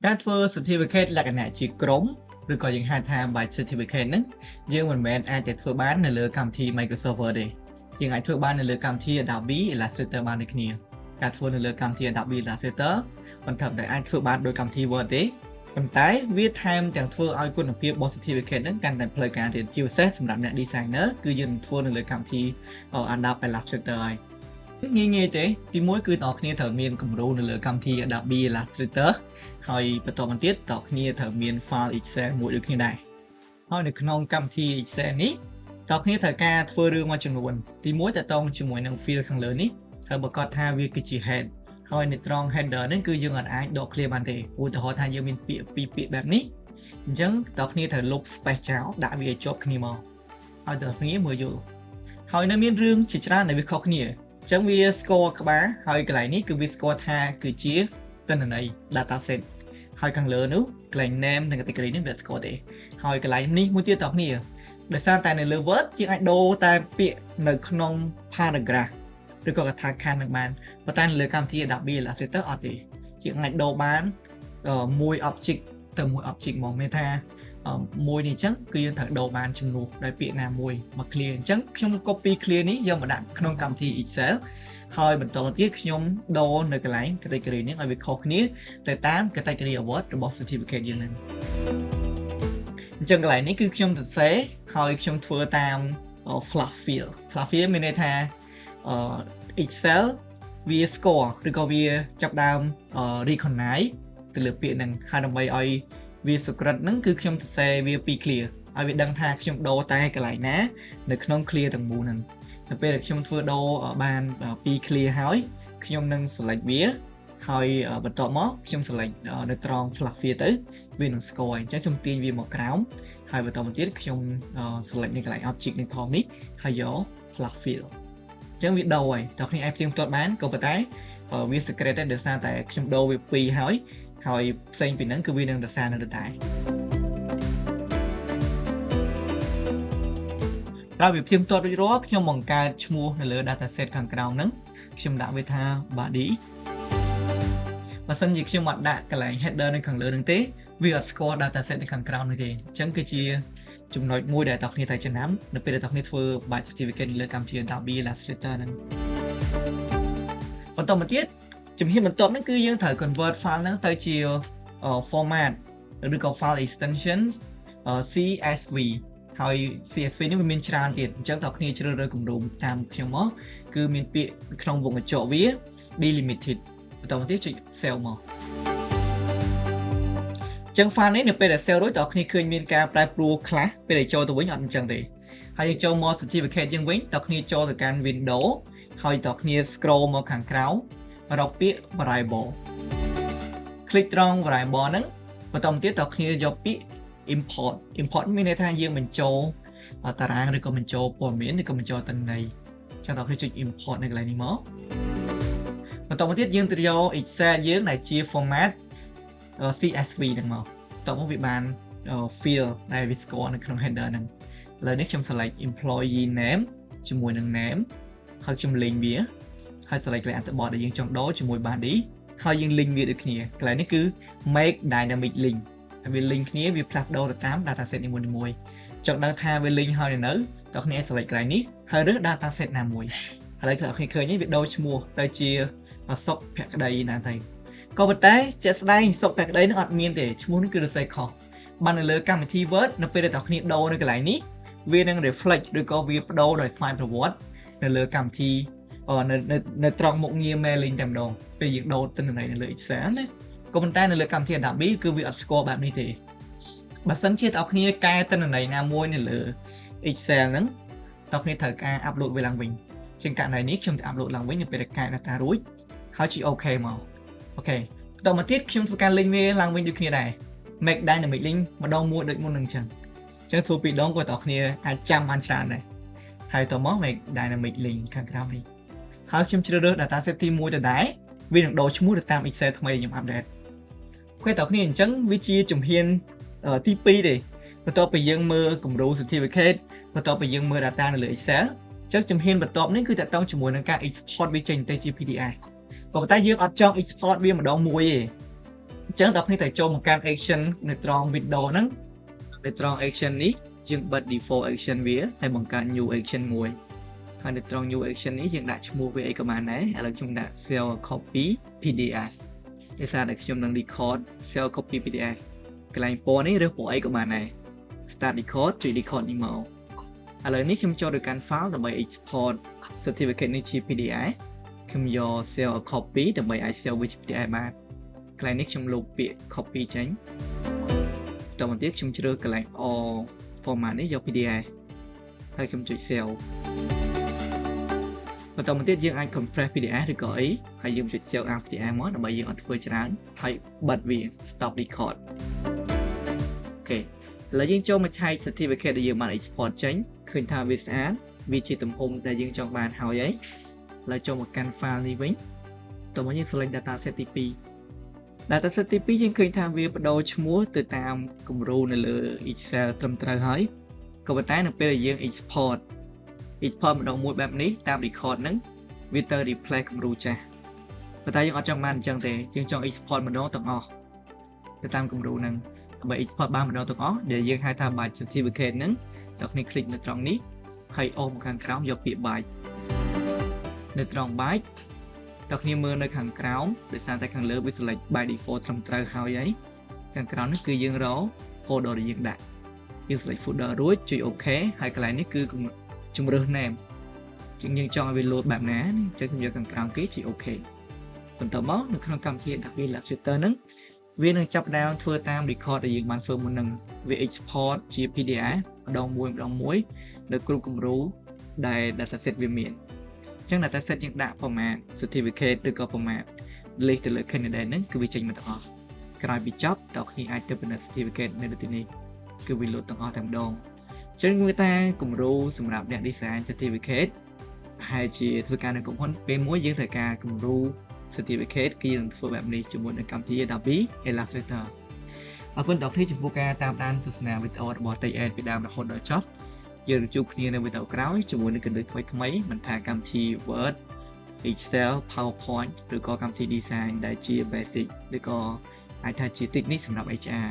ការធ្វើ certificate លក្ខណៈជាក្រុមឬក៏យើងហៅថា by certificate ហ្នឹងយើងមិនមែនអាចទៅធ្វើបាននៅលើកម្មវិធី Microsoft Word ទេយើងអាចធ្វើបាននៅលើកម្មវិធី Adobe Illustrator បានដូចគ្នាការធ្វើនៅលើកម្មវិធី Adobe Illustrator មិនត្រឹមតែអាចធ្វើបានដោយកម្មវិធី Word ទេប៉ុន្តែវាថែមទាំងធ្វើឲ្យគុណភាពរបស់ certificate ហ្នឹងកាន់តែផ្លូវការទៀតជាពិសេសសម្រាប់អ្នក designer គឺយើងធ្វើនៅលើកម្មវិធី Adobe Illustrator ហើយងាយទេទីមួយគឺតើគ្នាត្រូវមានគំរូនៅលើកម្មវិធី Adobe Illustrator ហើយបន្តមកទៀតតើគ្នាត្រូវមាន file Excel មួយដូចគ្នាដែរហើយនៅក្នុងកម្មវិធី Excel នេះតើគ្នាត្រូវការធ្វើរឿងមួយចំនួនទីមួយតើតងជាមួយនឹង field ខាងលើនេះត្រូវប្រកាសថាវាគឺជា head ហើយនៅត្រង់ header នេះគឺយើងអាចដក clear បានទេឧទាហរណ៍ថាយើងមានពាក្យពីរពាក្យបែបនេះអញ្ចឹងតើគ្នាត្រូវលុប space ចោលដាក់វាឲ្យជាប់គ្នាមកហើយតើគ្នាមើលយល់ហើយនៅមានរឿងជាច្រើនដែលវាខុសគ្នាអញ្ចឹងវាស្គាល់ក្បាលហើយកន្លែងនេះគឺវាស្គាល់ថាគឺជាទិន្នន័យ data set ហើយខាងលើនោះកន្លែង name និង category នេះវាស្គាល់ទេហើយកន្លែងនេះមួយទៀតតគ្នាដោយសារតែនៅលើ Word យើងអាចដូរតែពាក្យនៅក្នុង paragraph ឬក៏កថាខណ្ឌនឹងបានប៉ុន្តែនៅលើកម្មវិធី Adobe Illustrator អត់ទេយើងអាចដូរបានមួយ object ទៅមួយ object មកមានថាមួយនេះអញ្ចឹងគឺយើងត្រូវដូរបានចំនួនដោយពាក្យណាមួយមក clear អញ្ចឹងខ្ញុំ copy clear នេះយកមកដាក់ក្នុងកម្មវិធី Excel ហើយបន្តមកទៀតខ្ញុំដូរនៅកន្លែង category នេះឲ្យវាខុសគ្នាទៅតាម category award របស់ certificate យើងហ្នឹងអញ្ចឹងកន្លែងនេះគឺខ្ញុំសរសេរហើយខ្ញុំធ្វើតាម fluff field មានន័យថា Excel វា score ឬក៏វាចាប់ដើម recognize ទៅលើពាក្យហ្នឹងហើយដើម្បីឲ្យវាសុក្រិតហ្នឹងគឺខ្ញុំសរសេរវាពី clear ឲ្យវាដឹងថាខ្ញុំដូរតែកន្លែងណានៅក្នុង clear ទាំងមូលហ្នឹងទៅពេលដែលខ្ញុំធ្វើដូរបានពី clear ហើយខ្ញុំនឹង select វាហើយបន្ទាប់មកខ្ញុំ select នៅត្រង់ fluff field ទៅវានឹង score អញ្ចឹងខ្ញុំទាញវាមកក្រោមហើយបន្តមកទៀតខ្ញុំ select នៅកន្លែង object នៅខាងនេះហើយយក fluff field អញ្ចឹងវាដូរហើយតើគ្នាអាចផ្ទៀងផ្ទាត់បានក៏ប៉ុន្តែវា secret ដែរដោយសារតែខ្ញុំដូរវាពីរហើយផ្សេងពីហ្នឹងគឺវានឹងរក្សានៅដដែលដល់វាផ្ទៀងផ្ទាត់រួចរាល់ខ្ញុំបង្កើតឈ្មោះនៅលើ dataset ខាងក្រោមហ្នឹងខ្ញុំដាក់វាថា body បើសិនជាខ្ញុំអត់ដាក់កន្លែង header នៅខាងលើហ្នឹងទេវាអត់ស្គាល់ dataset នៅខាងក្រោមនេះទេអញ្ចឹងគឺជាចំណុចមួយដែលតើគ្នាត្រូវចំណាំនៅពេលដែលតើគ្នាធ្វើ batch certificate លើកម្មវិធី Adobe Illustrator ហ្នឹងបន្តមកទៀតជំហានបន្ទាប់ហ្នឹងគឺយើងត្រូវ convert file ហ្នឹងទៅជា format ឬក៏ file extensions CSV ហើយ CSV នេះវាមានច្រើនទៀតអញ្ចឹងតើគ្នាជ្រើសរើសគម្រោងតាមខ្ញុំមកគឺមានពាក្យក្នុងវងកញ្ចក់វា delimited បន្តមកទៀតចុច save មកអញ្ចឹង file នេះនៅពេលដែល save រួចតើគ្នាឃើញមានការប្រែប្រួលខ្លះពេលដែលចូលទៅវិញអត់អញ្ចឹងទេហើយយើងចូលមក certificate យើងវិញតើគ្នាចូលទៅកាន់ window ហើយតើគ្នា scroll មកខាងក្រោមរកពាក្យ variable click ត្រង់ variable ហ្នឹងបន្តមកទៀតតើគ្នាយកពាក្យ import មានន័យថាយើងបញ្ចូលតារាងឬក៏បញ្ចូលព័ត៌មានឬក៏បញ្ចូលទិន្នន័យចឹងតើគ្នាចុច import នៅកន្លែងនេះមកបន្តមកទៀតយើងទៅយក Excel យើងដែលជា format CSV ហ្នឹងមកតោះមកវាបាន field ដែលវា score នៅក្នុង header ហ្នឹងឥឡូវនេះខ្ញុំ select employee name ជាមួយនឹង name ហើយខ្ញុំ link វាហើយ select កន្លែងអត្ថបទដែលយើងចង់ដូរជាមួយ body ហើយយើង link វាដូចគ្នាកន្លែងនេះគឺ make dynamic link ហើយវា link គ្នាវាផ្លាស់ប្ដូរទៅតាម dataset នីមួយៗចង់ដឹងថាវា link ហើយនៅតើគ្នា select កន្លែងនេះហើយរើស dataset ណាមួយឥឡូវអ្នកឃើញវាដូរឈ្មោះទៅជាសុខភក្តីណាទៅក៏ប៉ុន្តែជាក់ស្ដែងសុខភក្តីនឹងអត់មានទេឈ្មោះនេះគឺរសេខុសបាននៅលើកម្មវិធី Word នៅពេលដែលអ្នកគ្នាដូរនៅកន្លែងនេះវានឹង reflect ឬក៏វាបដូរដោយស្វ័យប្រវត្តិនៅលើកម្មវិធីនៅត្រង់មុខងារ mailing តែម្ដងពេលយើងដូរទិន្នន័យនៅលើ Excel ណាក៏ប៉ុន្តែនៅលើកម្មវិធី Adobe គឺវាអត់ស្គាល់បែបនេះទេបើសិនជាអ្នកគ្នាកែទិន្នន័យណាមួយនៅលើ Excel ហ្នឹងអ្នកគ្នាត្រូវការ upload វាឡើងវិញជាងករណីនេះខ្ញុំจะ upload ឡើងវិញនៅពេលដែលកែ data រួចហើយចុច OK មកអូខេបន្តមកទៀតខ្ញុំធ្វើការ link វាឡើងវិញដូចគ្នាដែរ make dynamic link ម្ដងមួយដូចមុននឹងអញ្ចឹងធ្វើពីរដងក៏អ្នកគ្នាអាចចាំបានច្រើនដែរហើយតមក make dynamic link ខាងក្រោមនេះហើយខ្ញុំជ្រើសរើស dataset ទី1ទៅដែរវានឹងដូរឈ្មោះទៅតាម Excel ថ្មីដែលខ្ញុំ update អូខេតើគ្នាអញ្ចឹងវាជាជំហានទី2ទេបន្ទាប់ពីយើងមើលគំរូ certificate បន្ទាប់ពីយើងមើល data នៅលើ Excel អញ្ចឹងជំហានបន្ទាប់នេះគឺតាក់ទងជាមួយនឹងការ export វាចេញទៅជា PDF ក៏ប៉ុន្តែយើងអត់ចង់ export វាម្ដងមួយទេ ចឹងដល់គ្នាតែចូលមកកាន់ action នៅត្រង់ window ហ្នឹងនៅត្រង់ action នេះយើងបិទ default action វាហើយបង្កើត new action មួយហើយនៅត្រង់ new action នេះយើងដាក់ឈ្មោះវាអីក៏បានដែរឥឡូវខ្ញុំដាក់ cell copy pdf ដោយសារតែខ្ញុំនឹង record cell copy pdf កន្លែងពណ៌នេះឬពណ៌អីក៏បានដែរ start record ជួយ record នេះមកឥឡូវនេះខ្ញុំចូលទៅកាន់ file ដើម្បី export certificate នេះជា pdf ខ្ញុំយក cell copy ដើម្បីអាច save វាជា pdf បានកន្លែងនេះខ្ញុំលុបពាក្យ copy ចេញតមកទៀតខ្ញុំជ្រើសកន្លែង all format នេះយក pdf ហើយខ្ញុំចុច save បន្តមកទៀតយើងអាច compress pdf ឬក៏អីហើយយើងចុច save as pdf មកដើម្បីយើងអត់ធ្វើច្រើនហើយបិទវា stop record អូខេឥឡូវយើងចូលមកឆែក certificate ដែលយើងបាន export ចេញឃើញថាវាស្អាតវាជាទំហំដែលយើងចង់បានហើយឥឡូវចូលមកកាន់ file នេះវិញតោះមកយើង select dataset ទី2 dataset ទី2យើងឃើញថាវាបដូរឈ្មោះទៅតាមគំរូនៅលើ Excel ត្រឹមត្រូវហើយក៏ប៉ុន្តែនៅពេលដែលយើង export ម្ដងមួយបែបនេះតាម record ហ្នឹងវាទៅ replace គំរូចាស់ប៉ុន្តែយើងអត់ចង់បានអញ្ចឹងទេយើងចង់ export ម្ដងទាំងអស់ទៅតាមគំរូហ្នឹងដើម្បី export បានម្ដងទាំងអស់ដែលយើងហៅថា batch certificate ហ្នឹងតើអ្នកคลิกនៅត្រង់នេះហើយអូសមកខាងក្រោមយកពាក្យ batch នៅត្រង់ batch តើអ្នកមើលនៅខាងក្រោមដោយសារតែខាងលើវា select by default ត្រឹមត្រូវហើយខាងក្រោមនេះគឺយើងរក folder ដែលយើងដាក់យើង select folder រួចចុច OK ហើយកន្លែងនេះគឺជំរើស name ជាងយើងចង់ឲ្យវា load បែបណាអញ្ចឹងខ្ញុំយកខាងក្រោមគេចុច OK បន្តមកនៅក្នុងកម្មវិធី Adobe Illustrator ហ្នឹងវានឹងចាប់ផ្ដើមធ្វើតាម record ដែលយើងបានធ្វើមុនហ្នឹងវា export ជា PDF ម្ដងមួយនៅគ្រប់គំរូដែល dataset វាមានអញ្ចឹង dataset យើងដាក់ប្រមាណ certificate ឬក៏ប្រមាណ list ទៅលើ candidate ហ្នឹងគឺវាចេញមកទាំងអស់ក្រោយពីចប់តើគ្នាអាចទៅពិនិត្យ certificate នៅទីនេះគឺវា load ទាំងអស់តែម្ដងអញ្ចឹងវាថាគំរូសម្រាប់អ្នក design certificate ហើយជាធ្វើការនៅក្រុមហ៊ុនពេលមួយយើងត្រូវការគំរូ certificate គឺយើងធ្វើបែបនេះជាមួយនឹងកម្មវិធី Adobe Illustrator អរគុណដល់អ្នកចំពោះការតាមដានទស្សនាវីដេអូរបស់ TechEd ពីដើមរហូតដល់ចប់យើងជួបគ្នានៅវីដេអូក្រោយជាមួយនឹងគន្លឹះថ្មីមិនថាកម្មវិធី Word Excel PowerPoint ឬក៏កម្មវិធី Design ដែលជា basic ឬក៏អាចថាជា technique សម្រាប់ HR